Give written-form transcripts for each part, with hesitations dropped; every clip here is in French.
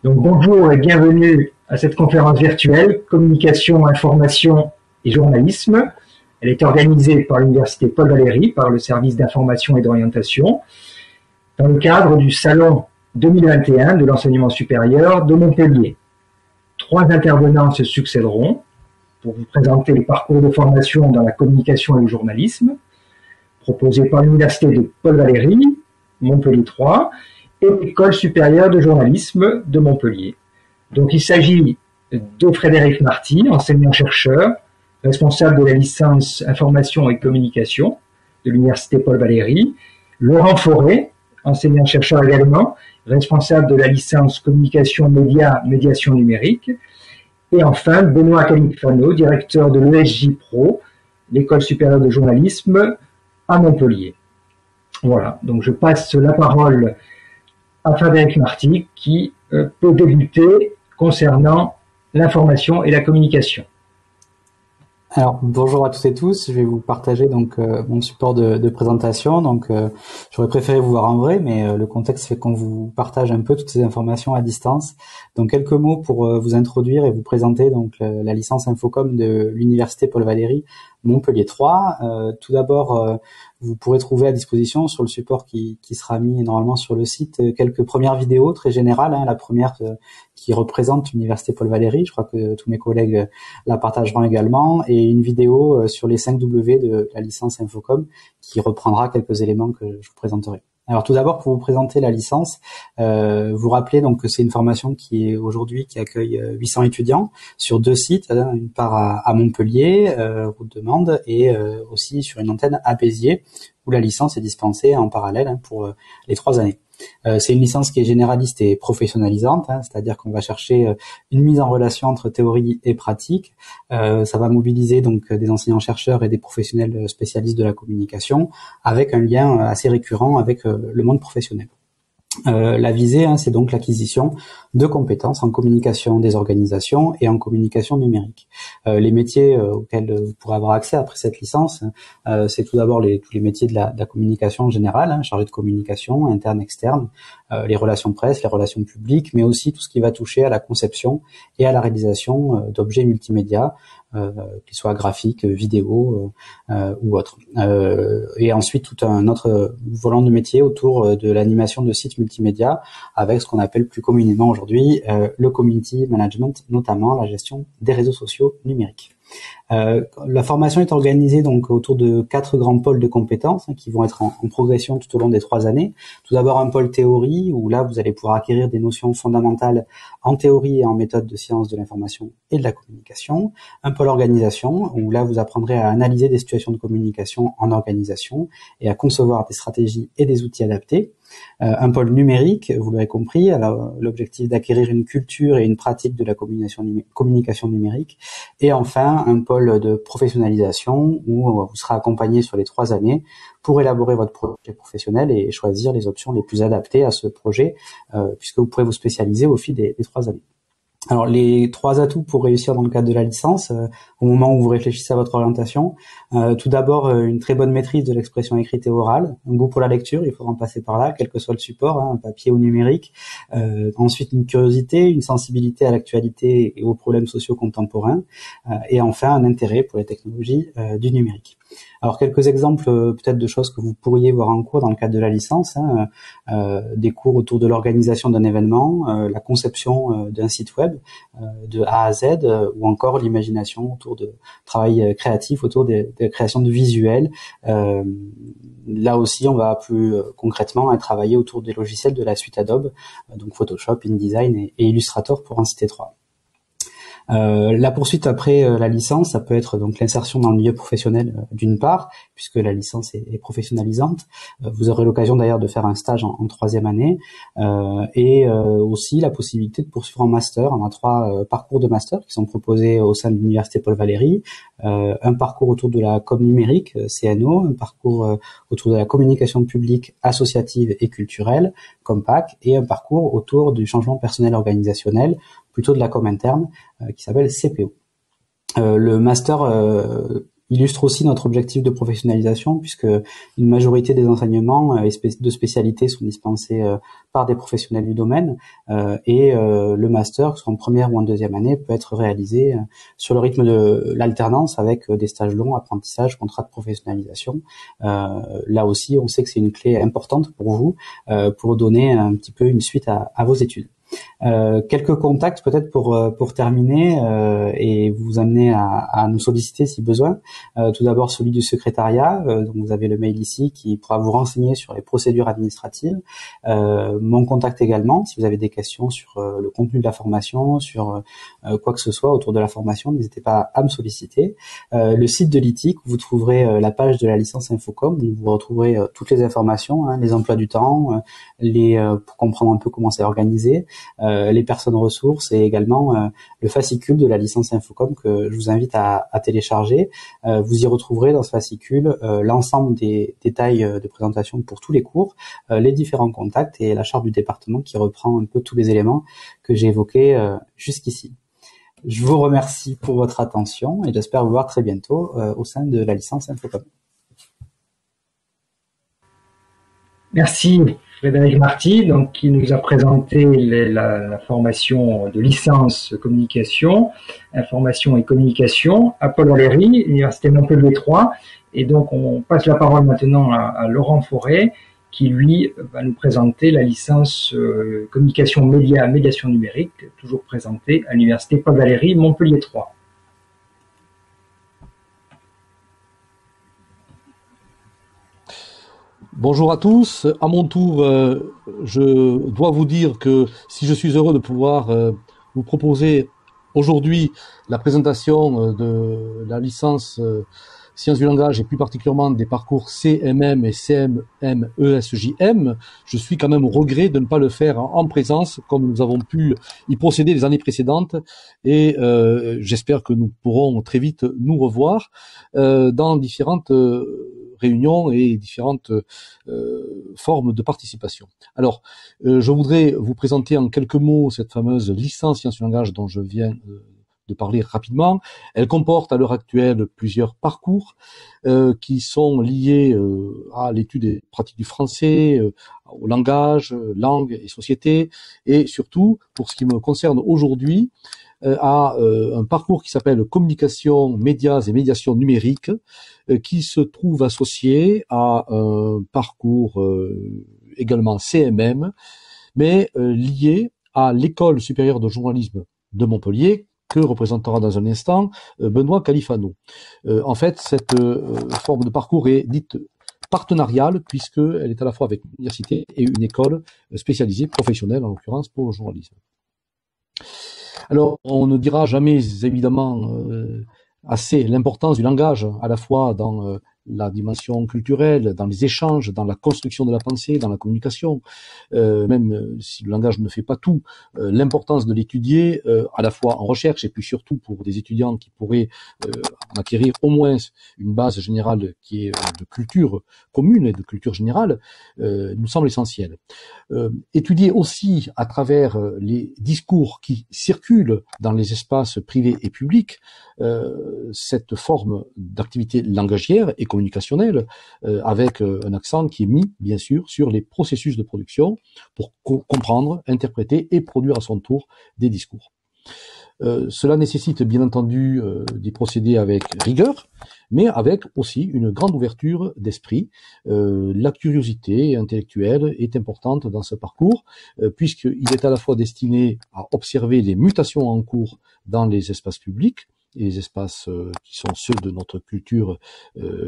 Donc bonjour et bienvenue à cette conférence virtuelle Communication, information et journalisme. Elle est organisée par l'Université Paul Valéry, par le service d'information et d'orientation, dans le cadre du Salon 2021 de l'enseignement supérieur de Montpellier. 3 intervenants se succéderont pour vous présenter les parcours de formation dans la communication et le journalisme, proposés par l'Université de Paul Valéry, Montpellier 3, et l'École supérieure de journalisme de Montpellier. Donc il s'agit de Frédéric Marty, enseignant-chercheur, responsable de la licence information et communication de l'Université Paul Valéry, Laurent Forêt, enseignant-chercheur également, responsable de la licence communication média, médiation numérique, et enfin Benoît Califano, directeur de l'ESJ Pro, l'École supérieure de journalisme à Montpellier. Voilà, donc je passe la parole à Frédéric Marty qui peut débuter concernant l'information et la communication. Alors bonjour à toutes et tous, je vais vous partager donc mon support de présentation. Donc j'aurais préféré vous voir en vrai, mais le contexte fait qu'on vous partage un peu toutes ces informations à distance. Donc quelques mots pour vous introduire et vous présenter donc la licence Infocom de l'Université Paul Valéry Montpellier 3. Tout d'abord, vous pourrez trouver à disposition sur le support qui sera mis normalement sur le site quelques premières vidéos très générales. La première qui représente l'Université Paul Valéry, je crois que tous mes collègues la partageront également, et une vidéo sur les 5 W de la licence Infocom qui reprendra quelques éléments que je vous présenterai. Alors tout d'abord, pour vous présenter la licence, vous rappelez donc que c'est une formation qui accueille 800 étudiants sur 2 sites, une part à Montpellier, route de Mende, et aussi sur une antenne à Béziers, où la licence est dispensée en parallèle pour les 3 années. C'est une licence qui est généraliste et professionnalisante, c'est-à-dire qu'on va chercher une mise en relation entre théorie et pratique. Ça va mobiliser donc des enseignants-chercheurs et des professionnels spécialistes de la communication, avec un lien assez récurrent avec le monde professionnel. La visée, c'est donc l'acquisition de compétences en communication des organisations et en communication numérique. Les métiers auxquels vous pourrez avoir accès après cette licence, c'est tout d'abord tous les métiers de la communication en général, chargé de communication, interne, externe, les relations presse, les relations publiques, mais aussi tout ce qui va toucher à la conception et à la réalisation d'objets multimédia, qu'ils soient graphiques, vidéo ou autres. Et ensuite tout un autre volant de métier autour de l'animation de sites multimédia, avec ce qu'on appelle plus communément aujourd'hui le community management, notamment la gestion des réseaux sociaux numériques. La formation est organisée donc autour de 4 grands pôles de compétences qui vont être en progression tout au long des 3 années. Tout d'abord un pôle théorie, où là vous allez pouvoir acquérir des notions fondamentales en théorie et en méthode de sciences de l'information et de la communication. Un pôle organisation, où là vous apprendrez à analyser des situations de communication en organisation et à concevoir des stratégies et des outils adaptés. Un pôle numérique, vous l'aurez compris, alors l'objectif d'acquérir une culture et une pratique de la communication numérique. Et enfin, un pôle de professionnalisation où vous serez accompagné sur les 3 années pour élaborer votre projet professionnel et choisir les options les plus adaptées à ce projet, puisque vous pourrez vous spécialiser au fil des 3 années. Alors les 3 atouts pour réussir dans le cadre de la licence, au moment où vous réfléchissez à votre orientation, tout d'abord une très bonne maîtrise de l'expression écrite et orale, un goût pour la lecture, il faudra en passer par là, quel que soit le support, papier ou numérique. Ensuite une curiosité, une sensibilité à l'actualité et aux problèmes sociaux contemporains, et enfin un intérêt pour les technologies du numérique. Alors quelques exemples peut-être de choses que vous pourriez voir en cours dans le cadre de la licence, des cours autour de l'organisation d'un événement, la conception d'un site web de A à Z, ou encore l'imagination autour de travail créatif autour de création de visuels. Là aussi on va plus concrètement travailler autour des logiciels de la suite Adobe, donc Photoshop, InDesign et Illustrator pour en citer 3. La poursuite après la licence, ça peut être donc l'insertion dans le milieu professionnel d'une part, puisque la licence est professionnalisante. Vous aurez l'occasion d'ailleurs de faire un stage en 3e année, et aussi la possibilité de poursuivre en master. On a 3 parcours de master qui sont proposés au sein de l'Université Paul Valéry. Un parcours autour de la com numérique, CNO, un parcours autour de la communication publique, associative et culturelle, COMPAC, et un parcours autour du changement personnel organisationnel, plutôt de la com interne, qui s'appelle CPO. Le master illustre aussi notre objectif de professionnalisation, puisque une majorité des enseignements de spécialité sont dispensés par des professionnels du domaine, et le master, que ce soit en première ou en deuxième année, peut être réalisé sur le rythme de l'alternance avec des stages longs, apprentissage, contrat de professionnalisation. Là aussi, on sait que c'est une clé importante pour vous, pour donner un petit peu une suite à vos études. Quelques contacts peut-être pour terminer et vous amener à nous solliciter si besoin. Tout d'abord celui du secrétariat, donc vous avez le mail ici qui pourra vous renseigner sur les procédures administratives. Mon contact également, si vous avez des questions sur le contenu de la formation, sur quoi que ce soit autour de la formation, n'hésitez pas à me solliciter. Le site de l'ITIC, vous trouverez la page de la licence Infocom, où vous retrouverez toutes les informations, les emplois du temps, pour comprendre un peu comment c'est organisé, les personnes ressources et également le fascicule de la licence Infocom que je vous invite à télécharger. Vous y retrouverez dans ce fascicule l'ensemble des détails de présentation pour tous les cours, les différents contacts et la charte du département qui reprend un peu tous les éléments que j'ai évoqués jusqu'ici. Je vous remercie pour votre attention et j'espère vous voir très bientôt au sein de la licence Infocom. Merci Frédéric Marty, donc, qui nous a présenté la formation de licence communication, information et communication à Paul Valéry, Université Montpellier 3. Et donc, on passe la parole maintenant à Laurent Forêt, qui lui va nous présenter la licence communication média, médiation numérique, toujours présentée à l'Université Paul Valéry, Montpellier 3. Bonjour à tous. À mon tour, je dois vous dire que si je suis heureux de pouvoir vous proposer aujourd'hui la présentation de la licence Sciences du langage et plus particulièrement des parcours CMM et CMM-ESJM, je suis quand même au regret de ne pas le faire en présence comme nous avons pu y procéder les années précédentes et j'espère que nous pourrons très vite nous revoir dans différentes réunions et différentes formes de participation. Alors, je voudrais vous présenter en quelques mots cette fameuse licence Sciences du langage dont je viens de parler rapidement. Elle comporte à l'heure actuelle plusieurs parcours qui sont liés à l'étude et pratique du français, au langage, langue et société, et surtout, pour ce qui me concerne aujourd'hui, à un parcours qui s'appelle communication, médias et médiation numérique, qui se trouve associé à un parcours également CMM, mais lié à l'École supérieure de journalisme de Montpellier, que représentera dans un instant Benoît Califano. En fait, cette forme de parcours est dite partenariale, puisqu'elle est à la fois avec une université et une école spécialisée, professionnelle en l'occurrence, pour le journalisme. Alors, on ne dira jamais, évidemment, assez l'importance du langage, à la fois dans la dimension culturelle, dans les échanges, dans la construction de la pensée, dans la communication, même si le langage ne fait pas tout, l'importance de l'étudier, à la fois en recherche et puis surtout pour des étudiants qui pourraient en acquérir au moins une base générale qui est de culture commune et de culture générale, nous semble essentiel. Étudier aussi à travers les discours qui circulent dans les espaces privés et publics, cette forme d'activité langagière et communicationnelle, avec un accent qui est mis, bien sûr, sur les processus de production pour comprendre, interpréter et produire à son tour des discours. Cela nécessite bien entendu des procédés avec rigueur, mais avec aussi une grande ouverture d'esprit. La curiosité intellectuelle est importante dans ce parcours, puisqu'il est à la fois destiné à observer les mutations en cours dans les espaces publics, et les espaces qui sont ceux de notre culture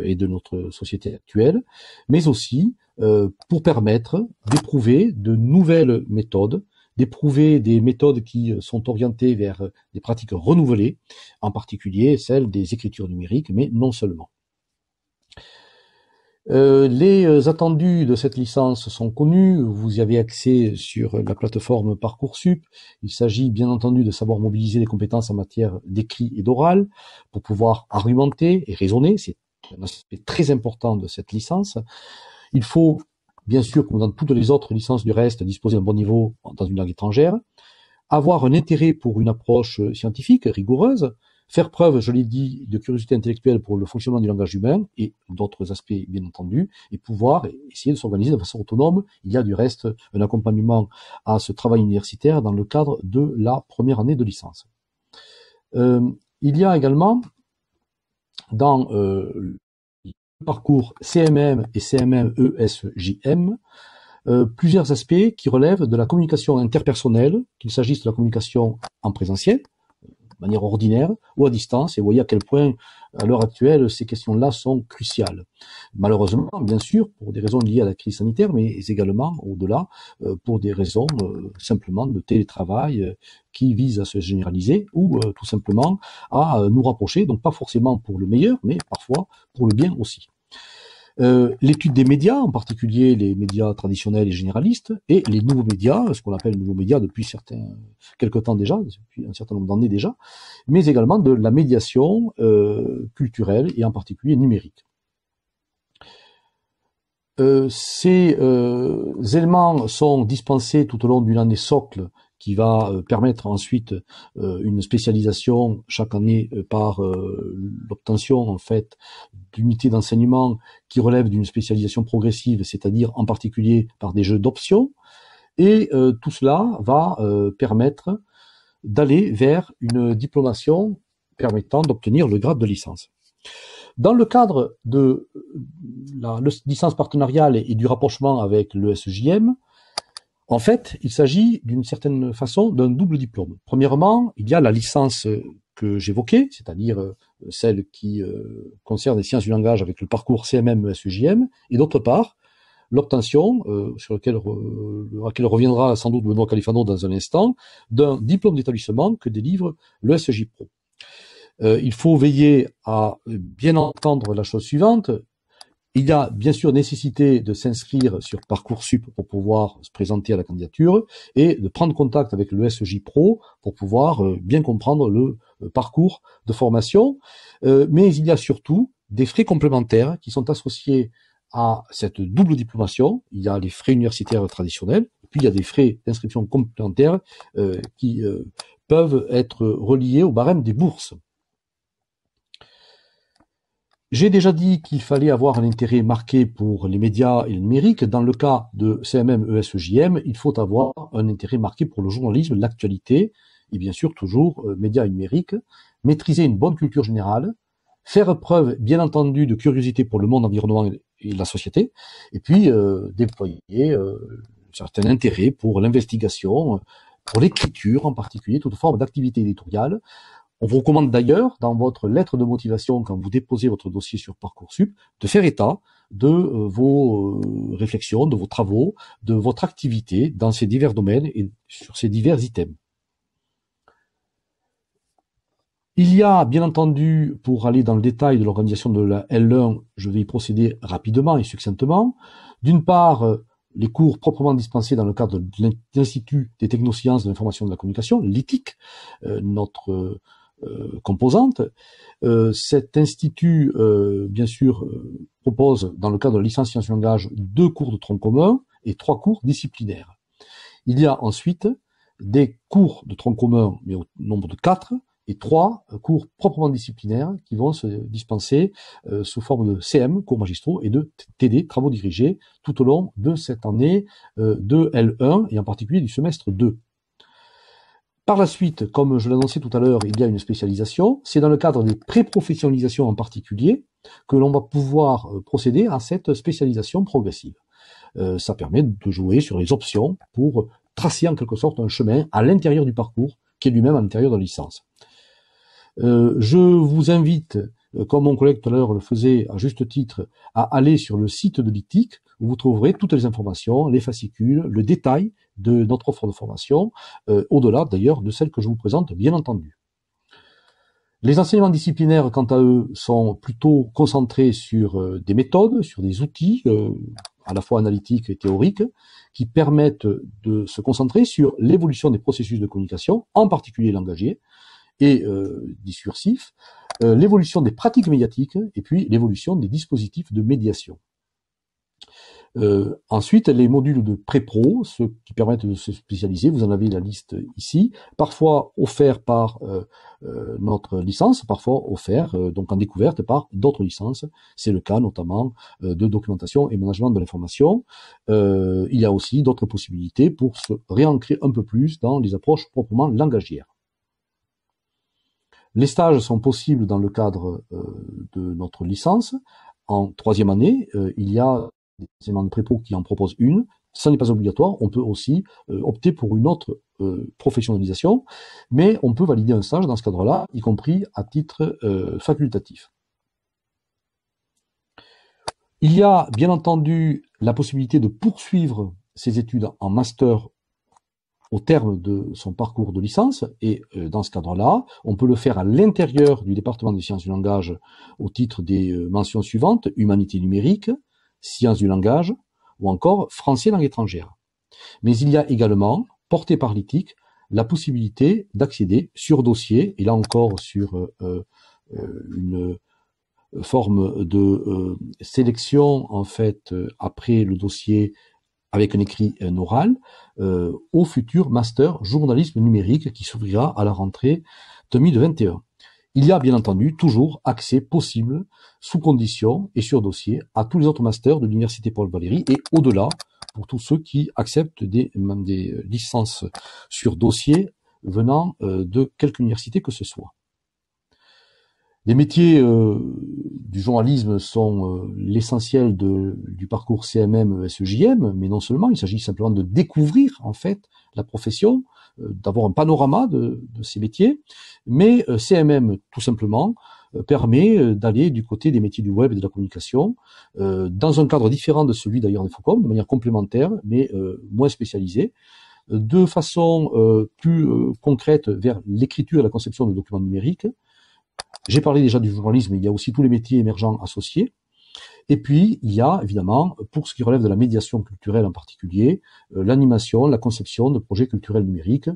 et de notre société actuelle, mais aussi pour permettre d'éprouver de nouvelles méthodes, d'éprouver des méthodes qui sont orientées vers des pratiques renouvelées, en particulier celles des écritures numériques, mais non seulement. Les attendus de cette licence sont connus, vous y avez accès sur la plateforme Parcoursup. Il s'agit bien entendu de savoir mobiliser les compétences en matière d'écrit et d'oral pour pouvoir argumenter et raisonner, c'est un aspect très important de cette licence. Il faut, bien sûr, comme dans toutes les autres licences du reste, disposer d'un bon niveau dans une langue étrangère, avoir un intérêt pour une approche scientifique, rigoureuse, faire preuve, je l'ai dit, de curiosité intellectuelle pour le fonctionnement du langage humain et d'autres aspects, bien entendu, et pouvoir essayer de s'organiser de façon autonome. Il y a du reste un accompagnement à ce travail universitaire dans le cadre de la première année de licence. Il y a également dans le parcours CMM et CMM-ESJM plusieurs aspects qui relèvent de la communication interpersonnelle, qu'il s'agisse de la communication en présentiel, de manière ordinaire, ou à distance, et vous voyez à quel point, à l'heure actuelle, ces questions-là sont cruciales. Malheureusement, bien sûr, pour des raisons liées à la crise sanitaire, mais également, au-delà, pour des raisons simplement de télétravail qui visent à se généraliser, ou tout simplement à nous rapprocher, donc pas forcément pour le meilleur, mais parfois pour le bien aussi. L'étude des médias, en particulier les médias traditionnels et généralistes, et les nouveaux médias, ce qu'on appelle nouveaux médias depuis quelques temps déjà, depuis un certain nombre d'années déjà, mais également de la médiation culturelle et en particulier numérique. Ces éléments sont dispensés tout au long d'une année socle qui va permettre ensuite une spécialisation chaque année par l'obtention en fait d'unités d'enseignement qui relèvent d'une spécialisation progressive, c'est-à-dire en particulier par des jeux d'options, et tout cela va permettre d'aller vers une diplomation permettant d'obtenir le grade de licence. Dans le cadre de la licence partenariale et du rapprochement avec l'ESJM, en fait, il s'agit d'une certaine façon d'un double diplôme. Premièrement, il y a la licence que j'évoquais, c'est-à-dire celle qui concerne les sciences du langage avec le parcours CMM-ESJM, et d'autre part, l'obtention, sur laquelle reviendra sans doute Benoît Califano dans un instant, d'un diplôme d'établissement que délivre l'ESJ Pro. Il faut veiller à bien entendre la chose suivante. Il y a bien sûr nécessité de s'inscrire sur Parcoursup pour pouvoir se présenter à la candidature et de prendre contact avec le SJ Pro pour pouvoir bien comprendre le parcours de formation. Mais il y a surtout des frais complémentaires qui sont associés à cette double diplomation. Il y a les frais universitaires traditionnels, puis il y a des frais d'inscription complémentaires qui peuvent être reliés au barème des bourses. J'ai déjà dit qu'il fallait avoir un intérêt marqué pour les médias et le numérique. Dans le cas de CMM-ESJM, il faut avoir un intérêt marqué pour le journalisme, l'actualité, et bien sûr toujours médias et numérique, maîtriser une bonne culture générale, faire preuve bien entendu de curiosité pour le monde environnement et la société, et puis déployer un certain intérêt pour l'investigation, pour l'écriture en particulier, toute forme d'activité éditoriale. On vous recommande d'ailleurs, dans votre lettre de motivation, quand vous déposez votre dossier sur Parcoursup, de faire état de vos réflexions, de vos travaux, de votre activité dans ces divers domaines et sur ces divers items. Il y a, bien entendu, pour aller dans le détail de l'organisation de la L1, je vais y procéder rapidement et succinctement. D'une part, les cours proprement dispensés dans le cadre de l'Institut des technosciences de l'information et de la communication, l'ITIC, notre composante. Cet institut, bien sûr, propose, dans le cadre de la licence sciences du langage, 2 cours de tronc commun et 3 cours disciplinaires. Il y a ensuite des cours de tronc commun, mais au nombre de 4, et 3 cours proprement disciplinaires qui vont se dispenser sous forme de CM, cours magistraux, et de TD, travaux dirigés, tout au long de cette année de L1, et en particulier du semestre 2. Par la suite, comme je l'annonçais tout à l'heure, il y a une spécialisation. C'est dans le cadre des pré-professionnalisations en particulier que l'on va pouvoir procéder à cette spécialisation progressive. Ça permet de jouer sur les options pour tracer en quelque sorte un chemin à l'intérieur du parcours qui est lui-même à l'intérieur de la licence. Je vous invite, comme mon collègue tout à l'heure le faisait à juste titre, à aller sur le site de l'ITIC où vous trouverez toutes les informations, les fascicules, le détail de notre offre de formation, au-delà d'ailleurs de celle que je vous présente, bien entendu. Les enseignements disciplinaires, quant à eux, sont plutôt concentrés sur des méthodes, sur des outils, à la fois analytiques et théoriques, qui permettent de se concentrer sur l'évolution des processus de communication, en particulier langagiers et discursifs, l'évolution des pratiques médiatiques et puis l'évolution des dispositifs de médiation. Ensuite, les modules de pré-pro, ceux qui permettent de se spécialiser, vous en avez la liste ici, parfois offerts par notre licence, parfois offerts donc en découverte par d'autres licences. C'est le cas notamment de documentation et management de l'information. Il y a aussi d'autres possibilités pour se réancrer un peu plus dans les approches proprement langagières. Les stages sont possibles dans le cadre de notre licence. En troisième année, il y a des enseignements de prépo qui en proposent une. Ça n'est pas obligatoire. On peut aussi opter pour une autre professionnalisation, mais on peut valider un stage dans ce cadre-là, y compris à titre facultatif. Il y a bien entendu la possibilité de poursuivre ses études en master au terme de son parcours de licence, et dans ce cadre-là, on peut le faire à l'intérieur du département des sciences du langage au titre des mentions suivantes: humanité numérique, sciences du langage, ou encore français langue étrangère. Mais il y a également, porté par l'ITIC, la possibilité d'accéder sur dossier, et là encore sur une forme de sélection en fait après le dossier avec un écrit oral, au futur master journalisme numérique qui s'ouvrira à la rentrée 2021. Il y a bien entendu toujours accès possible, sous condition et sur dossier, à tous les autres masters de l'Université Paul Valéry et au-delà, pour tous ceux qui acceptent des licences sur dossier venant de quelque université que ce soit. Les métiers du journalisme sont l'essentiel du parcours CMM ESEJM, mais non seulement, il s'agit simplement de découvrir en fait la profession, d'avoir un panorama de ces métiers, mais CMM tout simplement permet d'aller du côté des métiers du web et de la communication, dans un cadre différent de celui d'ailleurs des FOCOM, de manière complémentaire, mais moins spécialisée, de façon plus concrète vers l'écriture et la conception de documents numériques. J'ai parlé déjà du journalisme, mais il y a aussi tous les métiers émergents associés. Et puis, il y a évidemment, pour ce qui relève de la médiation culturelle en particulier, l'animation, la conception de projets culturels numériques,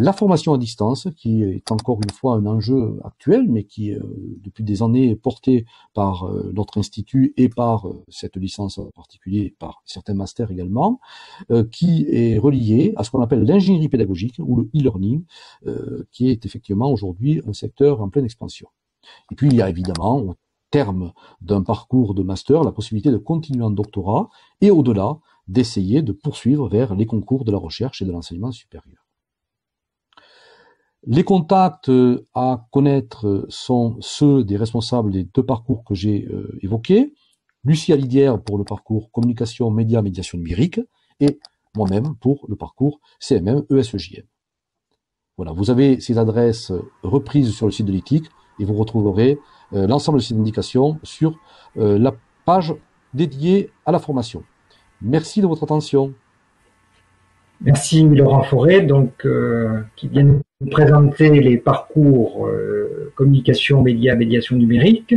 la formation à distance, qui est encore une fois un enjeu actuel, mais qui, depuis des années, est porté par notre institut et par cette licence en particulier, par certains masters également, qui est relié à ce qu'on appelle l'ingénierie pédagogique ou le e-learning, qui est effectivement aujourd'hui un secteur en pleine expansion. Et puis, il y a évidemment, au terme d'un parcours de master, la possibilité de continuer en doctorat et au-delà, d'essayer de poursuivre vers les concours de la recherche et de l'enseignement supérieur. Les contacts à connaître sont ceux des responsables des deux parcours que j'ai évoqués. Lucie Alidière pour le parcours communication, médias, médiation numérique et moi-même pour le parcours CMM ESEJM. Voilà, vous avez ces adresses reprises sur le site de l'ITIC et vous retrouverez l'ensemble de ces indications sur la page dédiée à la formation. Merci de votre attention. Merci Laurent Forêt, donc qui vient nous présenter les parcours communication, médias, médiation numérique.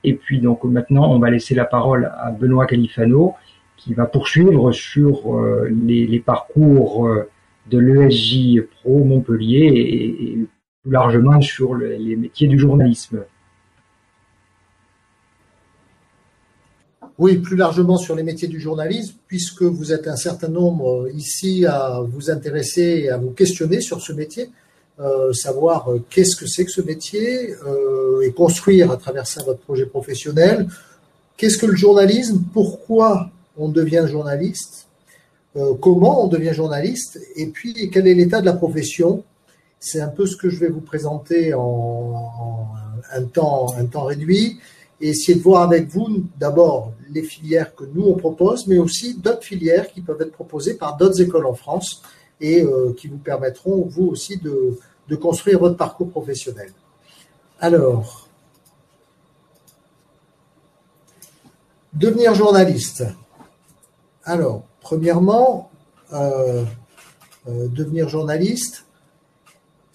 Et puis donc maintenant, on va laisser la parole à Benoît Califano qui va poursuivre sur les parcours de l'ESJ Pro Montpellier et plus largement sur les métiers du journalisme. Oui, plus largement sur les métiers du journalisme, puisque vous êtes un certain nombre ici à vous intéresser et à vous questionner sur ce métier, savoir qu'est-ce que c'est que ce métier et construire à travers ça votre projet professionnel. Qu'est-ce que le journalisme? Pourquoi on devient journaliste? Comment on devient journaliste? Et puis, quel est l'état de la profession? C'est un peu ce que je vais vous présenter en un temps réduit et essayer de voir avec vous d'abord les filières que nous on propose, mais aussi d'autres filières qui peuvent être proposées par d'autres écoles en France et qui vous permettront vous aussi de construire votre parcours professionnel. Alors, devenir journaliste. Alors, premièrement, devenir journaliste,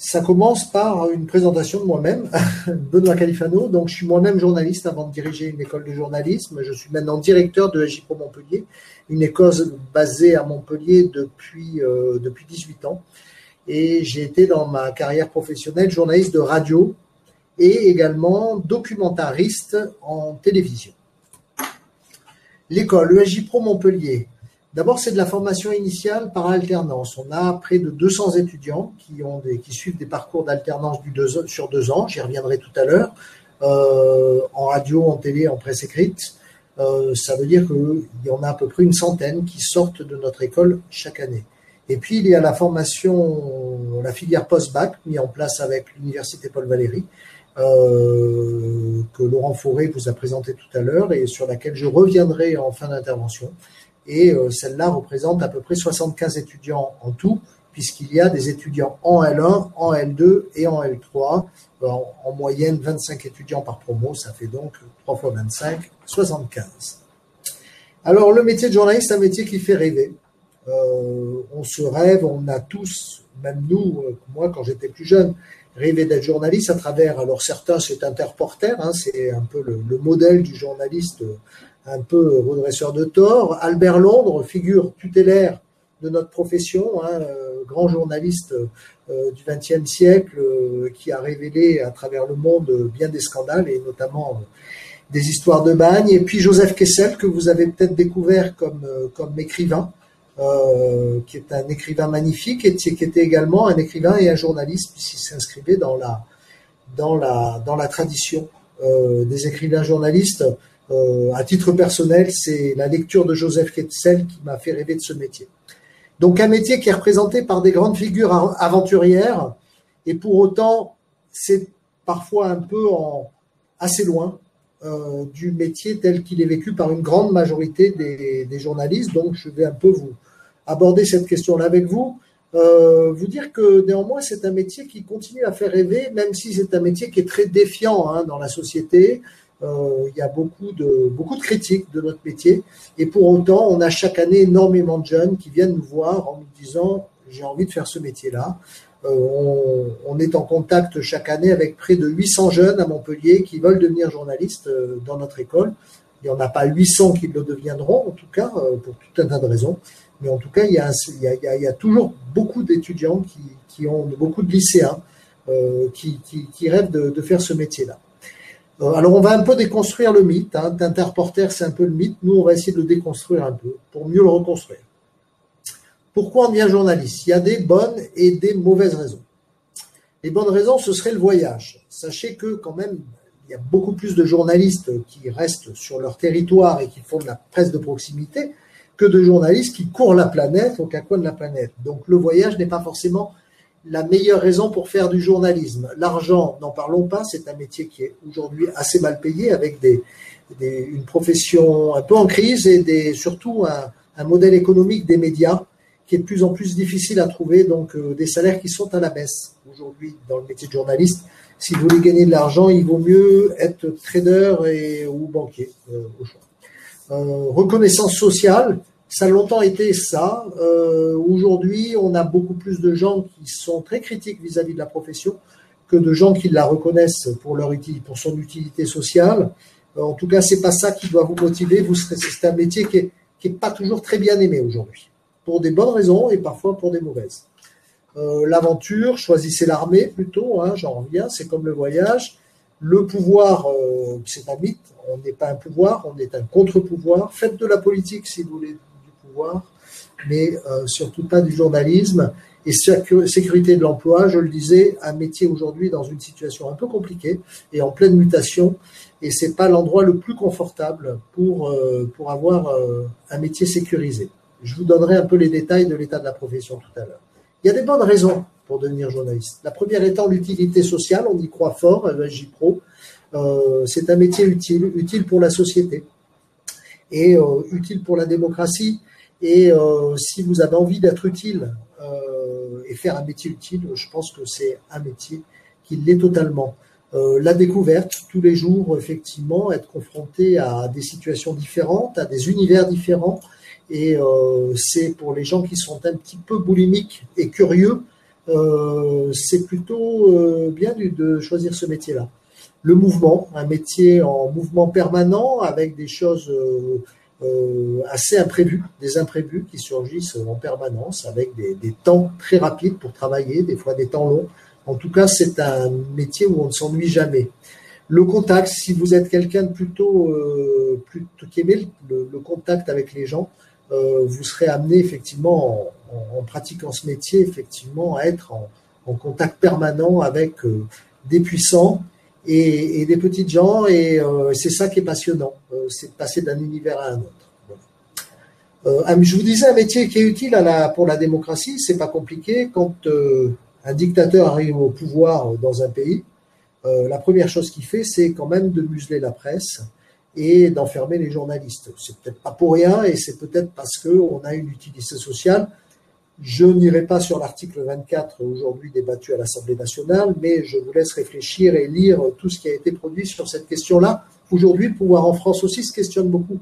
ça commence par une présentation de moi-même, Benoît Califano. Donc, je suis moi-même journaliste avant de diriger une école de journalisme. Je suis maintenant directeur de ESJ Pro Montpellier, une école basée à Montpellier depuis 18 ans. Et j'ai été dans ma carrière professionnelle journaliste de radio et également documentariste en télévision. L'école, l'ESJ Pro Montpellier. D'abord, c'est de la formation initiale par alternance. On a près de 200 étudiants qui suivent des parcours d'alternance sur 2 ans. J'y reviendrai tout à l'heure. En radio, en télé, en presse écrite. Ça veut dire qu'il y en a à peu près une centaine qui sortent de notre école chaque année. Et puis, il y a la formation, la filière post-bac, mise en place avec l'Université Paul Valéry, que Laurent Fauré vous a présenté tout à l'heure et sur laquelle je reviendrai en fin d'intervention. Et celle-là représente à peu près 75 étudiants en tout, puisqu'il y a des étudiants en L1, en L2 et en L3. En moyenne, 25 étudiants par promo, ça fait donc 3 fois 25, 75. Alors, le métier de journaliste, c'est un métier qui fait rêver. On se rêve, on a tous, même nous, moi quand j'étais plus jeune, rêvé d'être journaliste à travers, alors certains c'est interporter, hein, c'est un peu le modèle du journaliste un peu redresseur de tort. Albert Londres, figure tutélaire de notre profession, hein, grand journaliste du XXe siècle qui a révélé à travers le monde bien des scandales et notamment des histoires de bagne. Et puis Joseph Kessel, que vous avez peut-être découvert comme écrivain, qui est un écrivain magnifique et qui était également un écrivain et un journaliste puisqu'il s'inscrivait dans la tradition des écrivains journalistes. À titre personnel, c'est la lecture de Joseph Kessel qui m'a fait rêver de ce métier. Donc un métier qui est représenté par des grandes figures aventurières et pour autant c'est parfois un peu assez loin du métier tel qu'il est vécu par une grande majorité des journalistes. Donc je vais un peu vous aborder cette question-là avec vous. Vous dire que néanmoins c'est un métier qui continue à faire rêver, même si c'est un métier qui est très défiant hein, dans la société. Il y a beaucoup de critiques de notre métier et pour autant on a chaque année énormément de jeunes qui viennent nous voir en nous disant j'ai envie de faire ce métier-là. On est en contact chaque année avec près de 800 jeunes à Montpellier qui veulent devenir journalistes dans notre école. Il n'y en a pas 800 qui le deviendront en tout cas pour tout un tas de raisons. Mais en tout cas, il y a toujours beaucoup d'étudiants qui ont, beaucoup de lycéens qui rêvent de faire ce métier-là. Alors, on va un peu déconstruire le mythe. Hein. Tintin Reporter, c'est un peu le mythe. Nous, on va essayer de le déconstruire un peu pour mieux le reconstruire. Pourquoi on devient journaliste? Il y a des bonnes et des mauvaises raisons. Les bonnes raisons, ce serait le voyage. Sachez que quand même, il y a beaucoup plus de journalistes qui restent sur leur territoire et qui font de la presse de proximité que de journalistes qui courent la planète aux quatre coins de la planète. Donc le voyage n'est pas forcément la meilleure raison pour faire du journalisme. L'argent, n'en parlons pas, c'est un métier qui est aujourd'hui assez mal payé avec une profession un peu en crise et surtout un modèle économique des médias qui est de plus en plus difficile à trouver, donc des salaires qui sont à la baisse aujourd'hui dans le métier de journaliste. Si vous voulez gagner de l'argent, il vaut mieux être trader ou banquier au choix. Reconnaissance sociale, ça a longtemps été ça. Aujourd'hui, on a beaucoup plus de gens qui sont très critiques vis-à-vis de la profession que de gens qui la reconnaissent pour son utilité sociale. En tout cas, c'est pas ça qui doit vous motiver. C'est un métier qui est pas toujours très bien aimé aujourd'hui, pour des bonnes raisons et parfois pour des mauvaises. L'aventure, choisissez l'armée plutôt, hein, j'en reviens, c'est comme le voyage. Le pouvoir, c'est un mythe, on n'est pas un pouvoir, on est un contre-pouvoir. Faites de la politique si vous voulez du pouvoir, mais surtout pas du journalisme. Et sécurité de l'emploi, je le disais, un métier aujourd'hui dans une situation un peu compliquée et en pleine mutation, et c'est pas l'endroit le plus confortable pour avoir un métier sécurisé. Je vous donnerai un peu les détails de l'état de la profession tout à l'heure. Il y a des bonnes raisons pour devenir journaliste. La première étant l'utilité sociale, on y croit fort, à l'ESJ Pro. C'est un métier utile pour la société et utile pour la démocratie. Et si vous avez envie d'être utile et faire un métier utile, je pense que c'est un métier qui l'est totalement. La découverte, tous les jours, effectivement, être confronté à des situations différentes, à des univers différents. Et c'est pour les gens qui sont un petit peu boulimiques et curieux, c'est plutôt bien de choisir ce métier-là. Le mouvement, un métier en mouvement permanent avec des choses assez imprévues, des imprévus qui surgissent en permanence avec des temps très rapides pour travailler, des fois des temps longs. En tout cas, c'est un métier où on ne s'ennuie jamais. Le contact, si vous êtes quelqu'un de plutôt qui aimait le contact avec les gens, vous serez amené effectivement en pratiquant ce métier effectivement à être en contact permanent avec des puissants et des petites gens, et c'est ça qui est passionnant, c'est de passer d'un univers à un autre. Je vous disais, un métier qui est utile pour la démocratie, c'est pas compliqué. Quand un dictateur arrive au pouvoir dans un pays, la première chose qu'il fait, c'est quand même de museler la presse et d'enfermer les journalistes. C'est peut-être pas pour rien, et c'est peut-être parce qu'on a une utilité sociale. Je n'irai pas sur l'article 24 aujourd'hui débattu à l'Assemblée nationale, mais je vous laisse réfléchir et lire tout ce qui a été produit sur cette question-là. Aujourd'hui, le pouvoir en France aussi se questionne beaucoup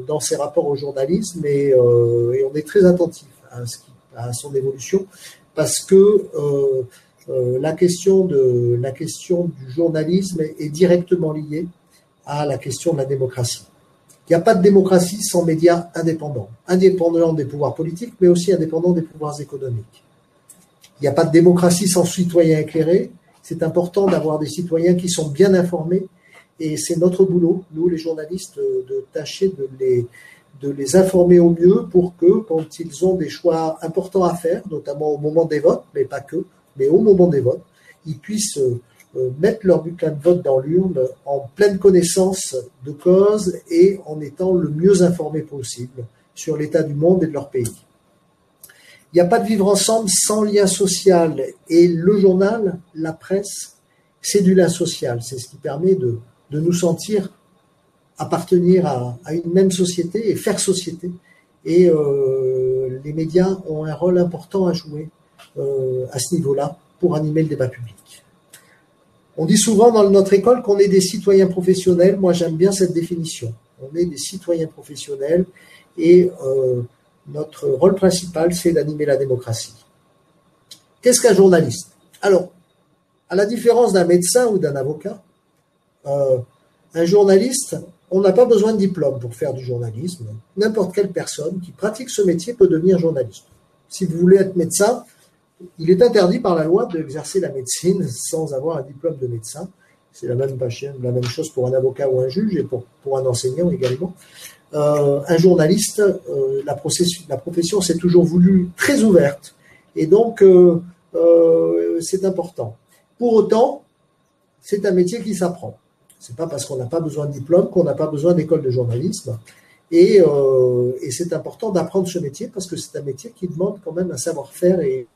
dans ses rapports au journalisme, et on est très attentif à son évolution, parce que la question du journalisme est directement liée à la question de la démocratie. Il n'y a pas de démocratie sans médias indépendants, indépendants des pouvoirs politiques, mais aussi indépendants des pouvoirs économiques. Il n'y a pas de démocratie sans citoyens éclairés. C'est important d'avoir des citoyens qui sont bien informés, et c'est notre boulot, nous les journalistes, de tâcher de les informer au mieux pour que, quand ils ont des choix importants à faire, notamment au moment des votes, mais pas que, mais au moment des votes, ils puissent mettre leur bulletin de vote dans l'urne en pleine connaissance de cause et en étant le mieux informés possible sur l'état du monde et de leur pays. Il n'y a pas de vivre ensemble sans lien social, et le journal, la presse, c'est du lien social. C'est ce qui permet de nous sentir appartenir à une même société et faire société. Et les médias ont un rôle important à jouer à ce niveau-là pour animer le débat public. On dit souvent dans notre école qu'on est des citoyens professionnels. Moi, j'aime bien cette définition. On est des citoyens professionnels, et notre rôle principal, c'est d'animer la démocratie. Qu'est-ce qu'un journaliste? Alors, à la différence d'un médecin ou d'un avocat, un journaliste, on n'a pas besoin de diplôme pour faire du journalisme. N'importe quelle personne qui pratique ce métier peut devenir journaliste. Si vous voulez être médecin, il est interdit par la loi d'exercer la médecine sans avoir un diplôme de médecin. C'est la même chose pour un avocat ou un juge, et pour un enseignant également. Un journaliste, la profession s'est toujours voulue très ouverte, et donc c'est important. Pour autant, c'est un métier qui s'apprend. C'est pas parce qu'on n'a pas besoin de diplôme qu'on n'a pas besoin d'école de journalisme, et c'est important d'apprendre ce métier, parce que c'est un métier qui demande quand même un savoir-faire et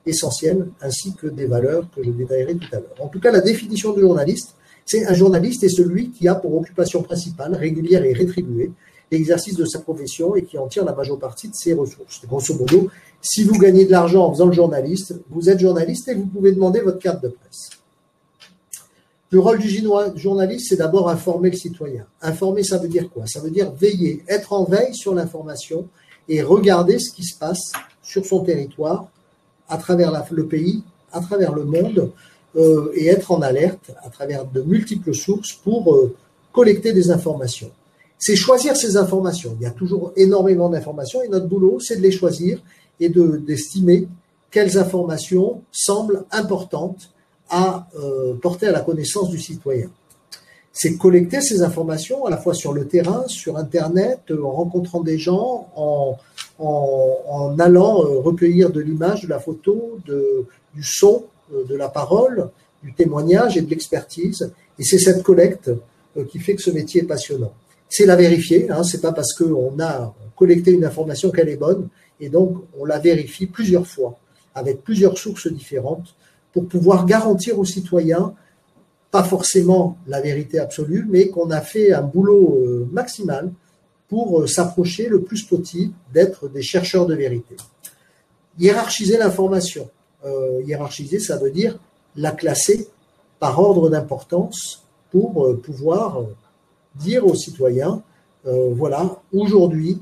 essentiel, ainsi que des valeurs que je détaillerai tout à l'heure. En tout cas, la définition du journaliste, c'est un journaliste est celui qui a pour occupation principale, régulière et rétribuée, l'exercice de sa profession, et qui en tire la majeure partie de ses ressources. Grosso modo, si vous gagnez de l'argent en faisant le journaliste, vous êtes journaliste et vous pouvez demander votre carte de presse. Le rôle du journaliste, c'est d'abord informer le citoyen. Informer, ça veut dire quoi? Ça veut dire veiller, être en veille sur l'information et regarder ce qui se passe sur son territoire, à travers le pays, à travers le monde, et être en alerte à travers de multiples sources pour collecter des informations. C'est choisir ces informations. Il y a toujours énormément d'informations, et notre boulot, c'est de les choisir et d'estimer quelles informations semblent importantes à porter à la connaissance du citoyen. C'est collecter ces informations à la fois sur le terrain, sur Internet, en rencontrant des gens, en allant recueillir de l'image, de la photo, du son, de la parole, du témoignage et de l'expertise. Et c'est cette collecte qui fait que ce métier est passionnant. C'est la vérifier, hein, c'est pas parce qu'on a collecté une information qu'elle est bonne, et donc on la vérifie plusieurs fois, avec plusieurs sources différentes, pour pouvoir garantir aux citoyens, pas forcément la vérité absolue, mais qu'on a fait un boulot maximal pour s'approcher le plus possible d'être des chercheurs de vérité. Hiérarchiser l'information. Hiérarchiser, ça veut dire la classer par ordre d'importance pour pouvoir dire aux citoyens, voilà, aujourd'hui,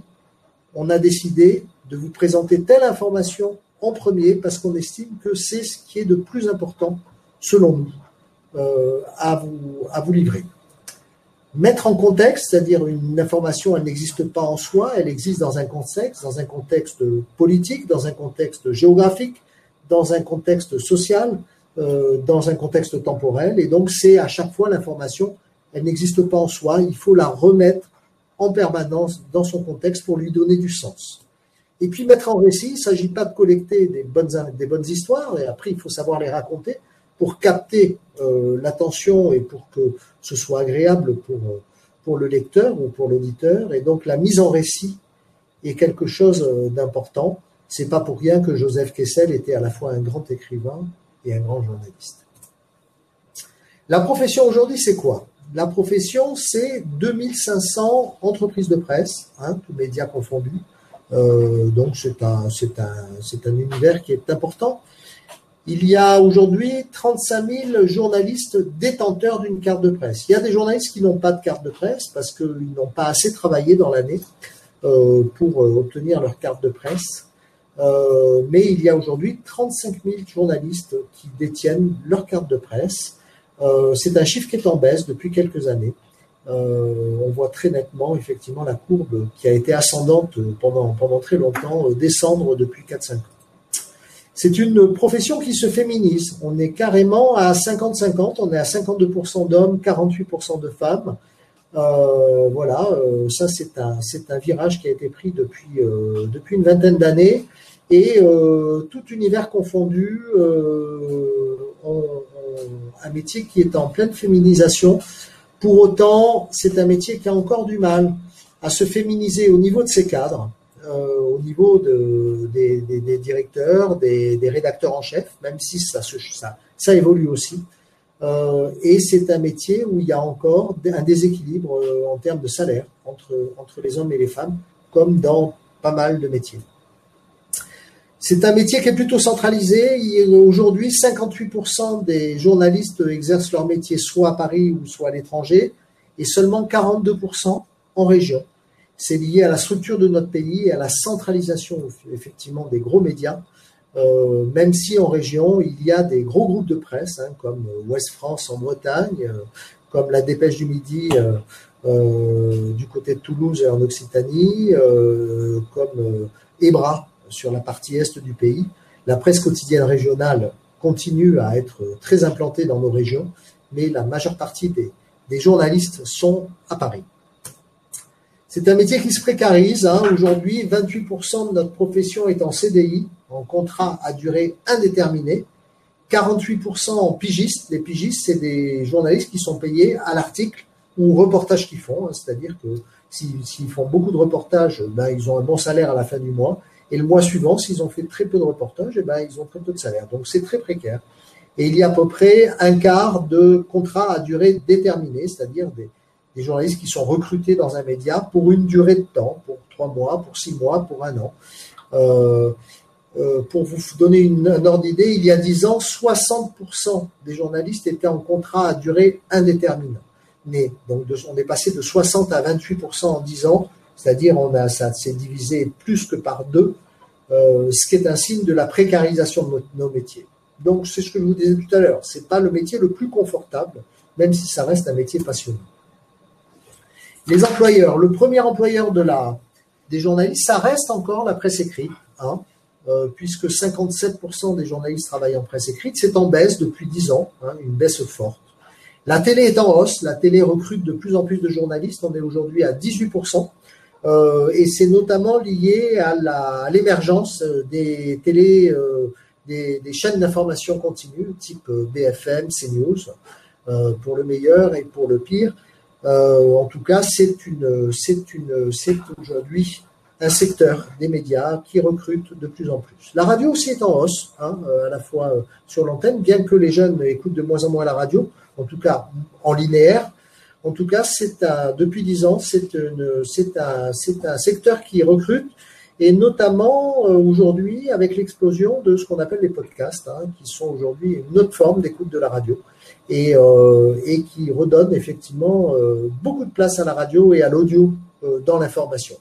on a décidé de vous présenter telle information en premier parce qu'on estime que c'est ce qui est de plus important, selon nous, à vous livrer. Mettre en contexte, c'est-à-dire une information, elle n'existe pas en soi, elle existe dans un contexte politique, dans un contexte géographique, dans un contexte social. dans un contexte temporel. Et donc, c'est à chaque fois l'information, elle n'existe pas en soi, il faut la remettre en permanence dans son contexte pour lui donner du sens. Et puis, mettre en récit, il ne s'agit pas de collecter des bonnes histoires, et après, il faut savoir les raconter pour capter l'attention et pour que ce soit agréable pour le lecteur ou pour l'auditeur. Et donc, la mise en récit est quelque chose d'important. C'est pas pour rien que Joseph Kessel était à la fois un grand écrivain et un grand journaliste. La profession aujourd'hui, c'est quoi? La profession, c'est 2500 entreprises de presse, tous médias confondus. Donc, c'est un univers qui est important. Il y a aujourd'hui 35 000 journalistes détenteurs d'une carte de presse. Il y a des journalistes qui n'ont pas de carte de presse parce qu'ils n'ont pas assez travaillé dans l'année pour obtenir leur carte de presse. Mais il y a aujourd'hui 35 000 journalistes qui détiennent leur carte de presse. C'est un chiffre qui est en baisse depuis quelques années. On voit très nettement effectivement la courbe qui a été ascendante pendant très longtemps descendre depuis 4-5 ans. C'est une profession qui se féminise. On est carrément à 50-50, on est à 52% d'hommes, 48% de femmes. Voilà, ça c'est un virage qui a été pris depuis une vingtaine d'années. Et tout univers confondu, un métier qui est en pleine féminisation. Pour autant, c'est un métier qui a encore du mal à se féminiser au niveau de ses cadres, au niveau des directeurs, des rédacteurs en chef, même si ça évolue aussi. Et c'est un métier où il y a encore un déséquilibre en termes de salaire entre les hommes et les femmes, comme dans pas mal de métiers. C'est un métier qui est plutôt centralisé. Aujourd'hui, 58% des journalistes exercent leur métier soit à Paris ou soit à l'étranger, et seulement 42% en région. C'est lié à la structure de notre pays et à la centralisation, effectivement, des gros médias. Même si en région, il y a des gros groupes de presse, comme Ouest France en Bretagne, comme la Dépêche du Midi du côté de Toulouse et en Occitanie, comme Ebra sur la partie est du pays. La presse quotidienne régionale continue à être très implantée dans nos régions, mais la majeure partie des journalistes sont à Paris. C'est un métier qui se précarise. Aujourd'hui, 28% de notre profession est en CDI, en contrat à durée indéterminée, 48% en pigistes. Les pigistes, c'est des journalistes qui sont payés à l'article ou au reportage qu'ils font, c'est-à-dire que s'ils font beaucoup de reportages, ils ont un bon salaire à la fin du mois, et le mois suivant, s'ils ont fait très peu de reportages, ils ont très peu de salaire. Donc c'est très précaire. Et il y a à peu près un quart de contrats à durée déterminée, c'est-à-dire des journalistes qui sont recrutés dans un média pour une durée de temps, pour 3 mois, pour 6 mois, pour 1 an. Pour vous donner un ordre d'idée, il y a 10 ans, 60% des journalistes étaient en contrat à durée indéterminée. Donc on est passé de 60 à 28% en 10 ans, c'est-à-dire ça s'est divisé plus que par 2, ce qui est un signe de la précarisation de nos métiers. Donc c'est ce que je vous disais tout à l'heure, c'est pas le métier le plus confortable, même si ça reste un métier passionnant. Les employeurs, le premier employeur des journalistes, ça reste encore la presse écrite, puisque 57% des journalistes travaillent en presse écrite. C'est en baisse depuis 10 ans, une baisse forte. La télé est en hausse, la télé recrute de plus en plus de journalistes, on est aujourd'hui à 18%, et c'est notamment lié à l'émergence des télés, des chaînes d'information continue, type BFM, CNews, pour le meilleur et pour le pire. En tout cas, c'est aujourd'hui un secteur des médias qui recrute de plus en plus. La radio aussi est en hausse, à la fois sur l'antenne, bien que les jeunes écoutent de moins en moins la radio, en tout cas en linéaire. En tout cas, depuis 10 ans, c'est un secteur qui recrute, et notamment aujourd'hui avec l'explosion de ce qu'on appelle les podcasts, qui sont aujourd'hui une autre forme d'écoute de la radio, et qui redonnent effectivement beaucoup de place à la radio et à l'audio dans l'information.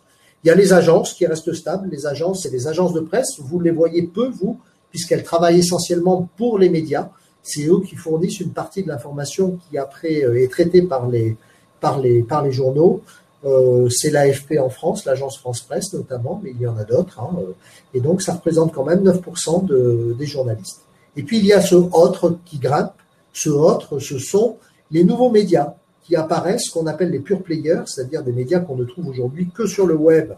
Il y a les agences qui restent stables. Les agences, c'est les agences de presse. Vous les voyez peu, vous, puisqu'elles travaillent essentiellement pour les médias. C'est eux qui fournissent une partie de l'information qui après est traitée par les journaux. C'est l'AFP en France, l'agence France Presse notamment, mais il y en a d'autres. Et donc, ça représente quand même 9% des journalistes. Et puis il y a ce autre qui grimpe. Ce autre, ce sont les nouveaux médias qui apparaissent, qu'on appelle les pure players, c'est-à-dire des médias qu'on ne trouve aujourd'hui que sur le web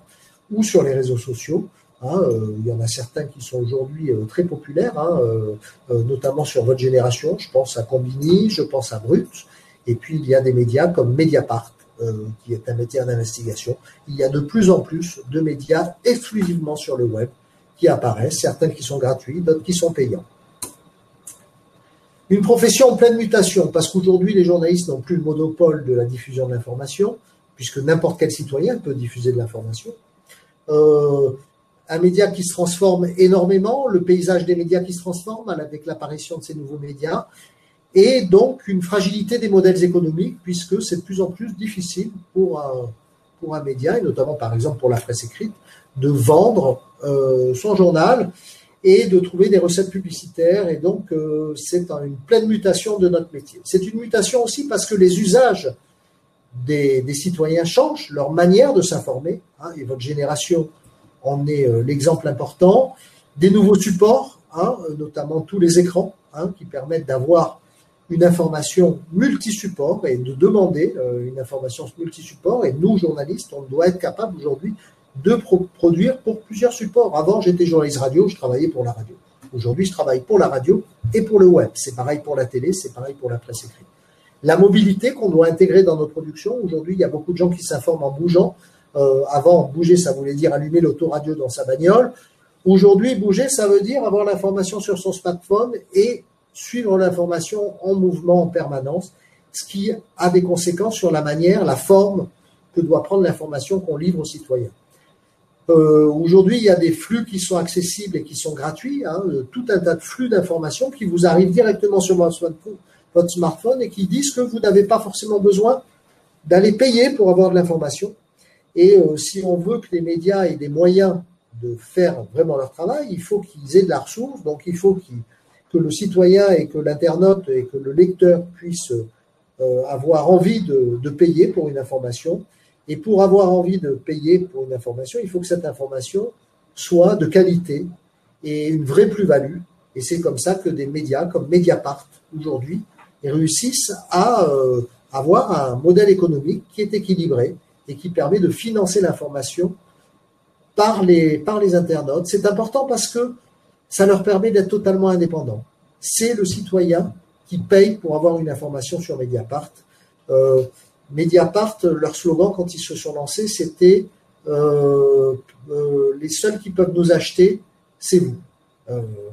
ou sur les réseaux sociaux. Il y en a certains qui sont aujourd'hui très populaires, notamment sur votre génération. Je pense à Combini, je pense à Brut. Et puis il y a des médias comme Mediapart, qui est un média d'investigation. Il y a de plus en plus de médias exclusivement sur le web qui apparaissent, certains qui sont gratuits, d'autres qui sont payants. Une profession en pleine mutation, parce qu'aujourd'hui, les journalistes n'ont plus le monopole de la diffusion de l'information, puisque n'importe quel citoyen peut diffuser de l'information. Un média qui se transforme énormément, le paysage des médias qui se transforme avec l'apparition de ces nouveaux médias, et donc une fragilité des modèles économiques, puisque c'est de plus en plus difficile pour un média, et notamment par exemple pour la presse écrite, de vendre son journal et de trouver des recettes publicitaires. Et donc, c'est une pleine mutation de notre métier. C'est une mutation aussi parce que les usages des citoyens changent, leur manière de s'informer, et votre génération en est l'exemple important. Des nouveaux supports, notamment tous les écrans, qui permettent d'avoir une information multi-support et de demander une information multi-support. Et nous, journalistes, on doit être capable aujourd'hui de produire pour plusieurs supports. Avant, j'étais journaliste radio, je travaillais pour la radio. Aujourd'hui, je travaille pour la radio et pour le web. C'est pareil pour la télé, c'est pareil pour la presse écrite. La mobilité qu'on doit intégrer dans nos productions. Aujourd'hui, il y a beaucoup de gens qui s'informent en bougeant. Avant, bouger, ça voulait dire allumer l'autoradio dans sa bagnole. Aujourd'hui, bouger, ça veut dire avoir l'information sur son smartphone et suivre l'information en mouvement en permanence, ce qui a des conséquences sur la manière, la forme que doit prendre l'information qu'on livre aux citoyens. Aujourd'hui, il y a des flux qui sont accessibles et qui sont gratuits, tout un tas de flux d'informations qui vous arrivent directement sur votre smartphone et qui disent que vous n'avez pas forcément besoin d'aller payer pour avoir de l'information. Et si on veut que les médias aient des moyens de faire vraiment leur travail, il faut qu'ils aient de la ressource, donc il faut que le citoyen et que l'internaute et que le lecteur puissent avoir envie de payer pour une information. Et pour avoir envie de payer pour une information, il faut que cette information soit de qualité et une vraie plus-value. Et c'est comme ça que des médias comme Mediapart, aujourd'hui, réussissent à avoir un modèle économique qui est équilibré et qui permet de financer l'information par les internautes. C'est important parce que ça leur permet d'être totalement indépendants. C'est le citoyen qui paye pour avoir une information sur Mediapart. Mediapart, leur slogan quand ils se sont lancés, c'était les seuls qui peuvent nous acheter, c'est vous.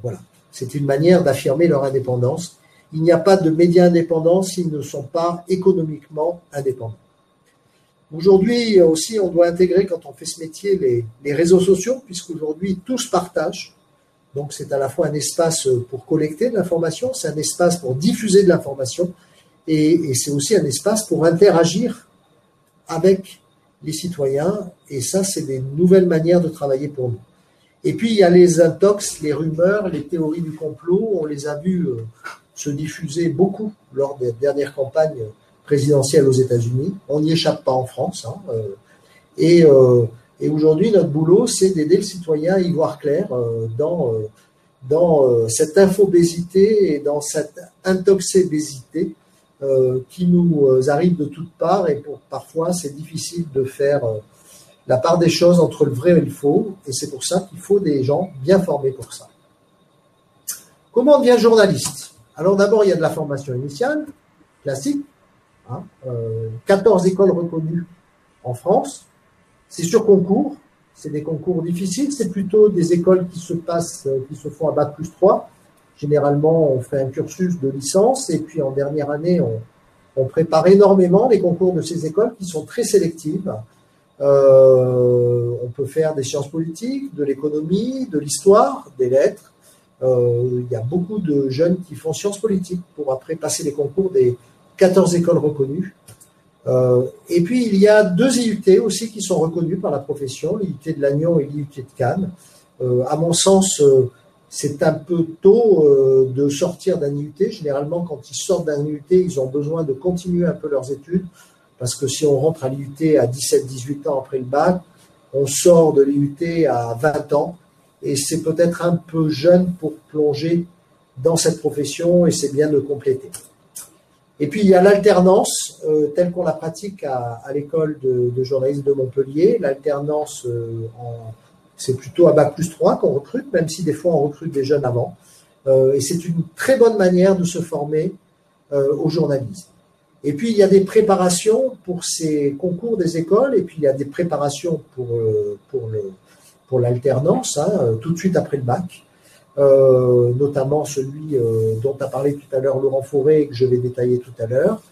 Voilà. C'est une manière d'affirmer leur indépendance. Il n'y a pas de médias indépendants s'ils ne sont pas économiquement indépendants. Aujourd'hui aussi, on doit intégrer, quand on fait ce métier, les réseaux sociaux, puisqu'aujourd'hui, tout se partage. Donc, c'est à la fois un espace pour collecter de l'information, c'est un espace pour diffuser de l'information, et c'est aussi un espace pour interagir avec les citoyens. Et ça, c'est des nouvelles manières de travailler pour nous. Et puis, il y a les intox, les rumeurs, les théories du complot. On les a vus se diffuser beaucoup lors des dernières campagnes présidentielles aux États-Unis. On n'y échappe pas en France. Et aujourd'hui, notre boulot, c'est d'aider le citoyen à y voir clair dans cette infobésité et dans cette intoxébésité qui nous arrive de toutes parts. Et parfois, c'est difficile de faire la part des choses entre le vrai et le faux. Et c'est pour ça qu'il faut des gens bien formés pour ça. Comment on devient journaliste? Alors d'abord, il y a de la formation initiale, classique. 14 écoles reconnues en France. C'est sur concours, c'est des concours difficiles, c'est plutôt des écoles qui se font à Bac+3. Généralement, on fait un cursus de licence et puis en dernière année, on prépare énormément les concours de ces écoles qui sont très sélectives. On peut faire des sciences politiques, de l'économie, de l'histoire, des lettres. Il y a beaucoup de jeunes qui font sciences politiques pour après passer les concours des 14 écoles reconnues. Et puis, il y a 2 IUT aussi qui sont reconnus par la profession, l'IUT de Lannion et l'IUT de Cannes. À mon sens, c'est un peu tôt de sortir d'un IUT. Généralement, quand ils sortent d'un IUT, ils ont besoin de continuer un peu leurs études, parce que si on rentre à l'IUT à 17-18 ans après le bac, on sort de l'IUT à 20 ans, et c'est peut-être un peu jeune pour plonger dans cette profession et c'est bien de compléter. Et puis il y a l'alternance telle qu'on la pratique à l'école de journalisme de Montpellier. L'alternance, c'est plutôt à Bac+3 qu'on recrute, même si des fois on recrute des jeunes avant. Et c'est une très bonne manière de se former au journalisme. Et puis il y a des préparations pour ces concours des écoles et puis il y a des préparations pour l'alternance, tout de suite après le bac. Notamment celui dont a parlé tout à l'heure Laurent Fauré et que je vais détailler tout à l'heure.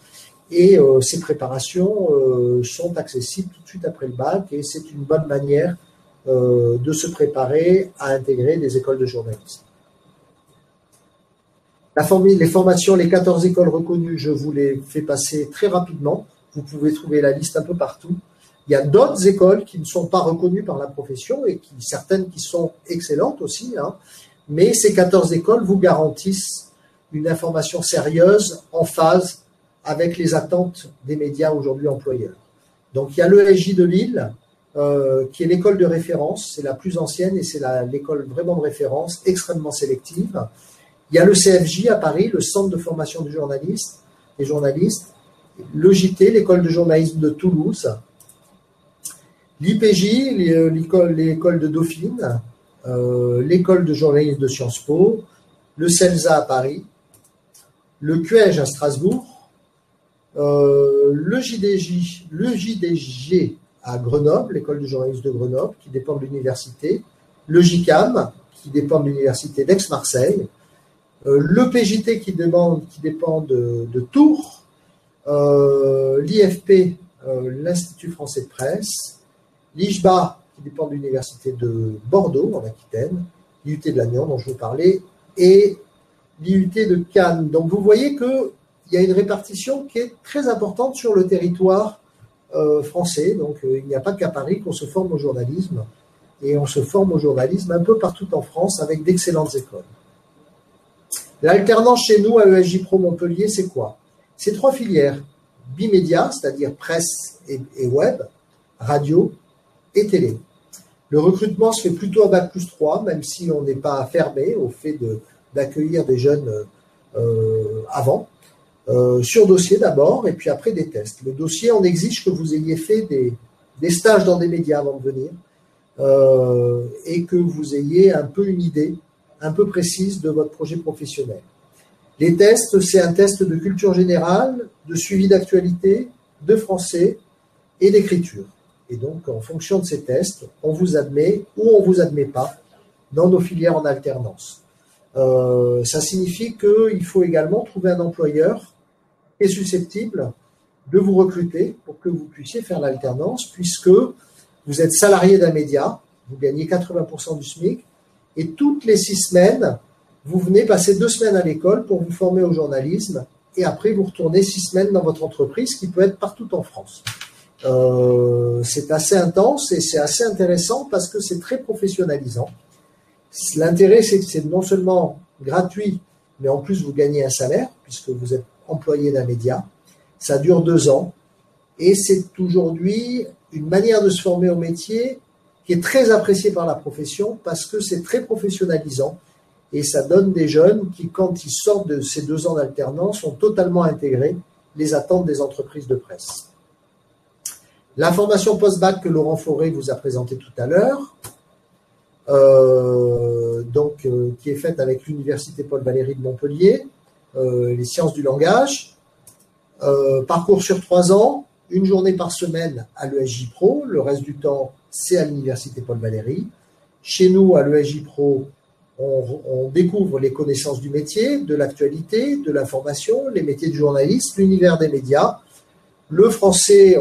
Et ces préparations sont accessibles tout de suite après le bac et c'est une bonne manière de se préparer à intégrer des écoles de journalisme. Les formations, les 14 écoles reconnues, je vous les fais passer très rapidement. Vous pouvez trouver la liste un peu partout. Il y a d'autres écoles qui ne sont pas reconnues par la profession et certaines qui sont excellentes aussi, mais ces 14 écoles vous garantissent une information sérieuse en phase avec les attentes des médias aujourd'hui employeurs. Donc il y a l'ESJ de Lille, qui est l'école de référence, c'est la plus ancienne et c'est l'école vraiment de référence, extrêmement sélective. Il y a le CFJ à Paris, le Centre de formation des journalistes, le JT, l'école de journalisme de Toulouse, l'IPJ, l'école de Dauphine, l'école de journalisme de Sciences Po, le CELSA à Paris, le QEJ à Strasbourg, le JDG à Grenoble, l'école de journalisme de Grenoble, qui dépend de l'université, le JCAM, qui dépend de l'université d'Aix-Marseille, le PJT qui dépend de Tours, l'IFP, l'Institut français de presse, l'IJBA, qui dépend de l'université de Bordeaux, en Aquitaine, l'IUT de Lannion, dont je vous parlais, et l'IUT de Cannes. Donc vous voyez qu'il y a une répartition qui est très importante sur le territoire français. Donc il n'y a pas qu'à Paris qu'on se forme au journalisme, et on se forme au journalisme un peu partout en France avec d'excellentes écoles. L'alternance chez nous à ESJ Pro Montpellier, c'est quoi? C'est 3 filières, bimédia, c'est-à-dire presse et web, radio et télé. Le recrutement se fait plutôt à Bac+3, même si on n'est pas fermé au fait d'accueillir des jeunes avant, sur dossier d'abord et puis après des tests. Le dossier, on exige que vous ayez fait des stages dans des médias avant de venir et que vous ayez un peu une idée un peu précise de votre projet professionnel. Les tests, c'est un test de culture générale, de suivi d'actualité, de français et d'écriture. Et donc, en fonction de ces tests, on vous admet ou on ne vous admet pas dans nos filières en alternance. Ça signifie qu'il faut également trouver un employeur qui est susceptible de vous recruter pour que vous puissiez faire l'alternance, puisque vous êtes salarié d'un média, vous gagnez 80% du SMIC, et toutes les 6 semaines, vous venez passer 2 semaines à l'école pour vous former au journalisme, et après vous retournez 6 semaines dans votre entreprise, qui peut être partout en France. C'est assez intense et c'est assez intéressant parce que c'est très professionnalisant. L'intérêt, c'est que c'est non seulement gratuit, mais en plus vous gagnez un salaire, puisque vous êtes employé d'un média. Ça dure 2 ans, et c'est aujourd'hui une manière de se former au métier qui est très appréciée par la profession parce que c'est très professionnalisant et ça donne des jeunes qui, quand ils sortent de ces 2 ans d'alternance, ont totalement intégré les attentes des entreprises de presse. La formation post-bac que Laurent Fauré vous a présentée tout à l'heure, qui est faite avec l'Université Paul Valéry de Montpellier, les sciences du langage, parcours sur 3 ans, 1 journée par semaine à l'ESJ Pro, le reste du temps c'est à l'Université Paul Valéry. Chez nous, à l'ESJ Pro, on découvre les connaissances du métier, de l'actualité, de l'information, les métiers de journaliste, l'univers des médias, le français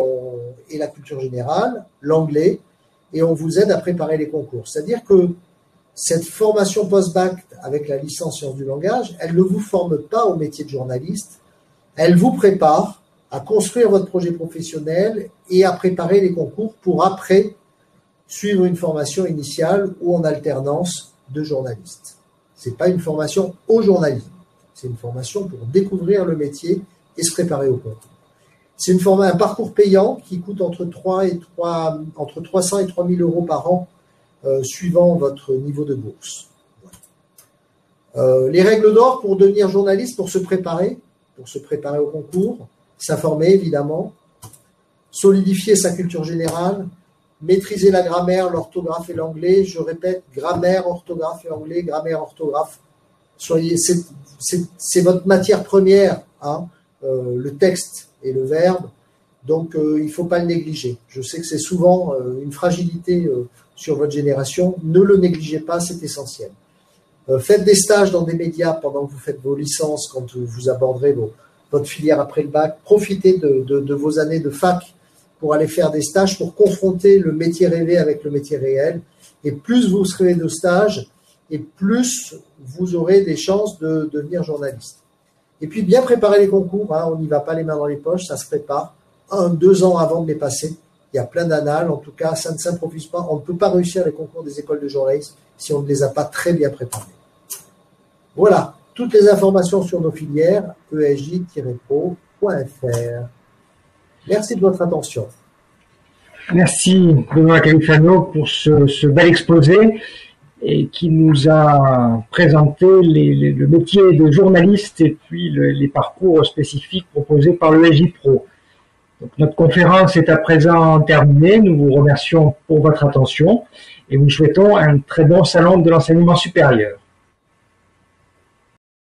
et la culture générale, l'anglais, et on vous aide à préparer les concours. C'est-à-dire que cette formation post-bac avec la licence sciences du langage, elle ne vous forme pas au métier de journaliste, elle vous prépare à construire votre projet professionnel et à préparer les concours pour après suivre une formation initiale ou en alternance de journaliste. Ce n'est pas une formation au journalisme, c'est une formation pour découvrir le métier et se préparer au concours. C'est un parcours payant qui coûte entre 300 et 3 000 euros par an, suivant votre niveau de bourse. Les règles d'or pour devenir journaliste, pour se préparer au concours, s'informer évidemment, solidifier sa culture générale, maîtriser la grammaire, l'orthographe et l'anglais. Je répète, grammaire, orthographe et anglais, grammaire, orthographe. C'est votre matière première, hein, le texte et le verbe. Donc, il ne faut pas le négliger. Je sais que c'est souvent une fragilité sur votre génération. Ne le négligez pas, c'est essentiel. Faites des stages dans des médias pendant que vous faites vos licences, quand vous aborderez votre filière après le bac. Profitez de vos années de fac pour aller faire des stages, pour confronter le métier rêvé avec le métier réel. Et plus vous serez de stages, et plus vous aurez des chances de devenir journaliste. Et puis, bien préparer les concours. Hein, on n'y va pas les mains dans les poches, ça se prépare. 1-2 ans avant de les passer. Il y a plein d'annales. En tout cas, ça ne s'improvise pas. On ne peut pas réussir les concours des écoles de journalisme si on ne les a pas très bien préparés. Voilà, toutes les informations sur nos filières, esj-pro.fr. Merci de votre attention. Merci Benoît Califano pour ce bel exposé et qui nous a présenté le métier de journaliste et puis les parcours spécifiques proposés par le ESJ Pro. Donc, notre conférence est à présent terminée. Nous vous remercions pour votre attention et vous souhaitons un très bon salon de l'enseignement supérieur.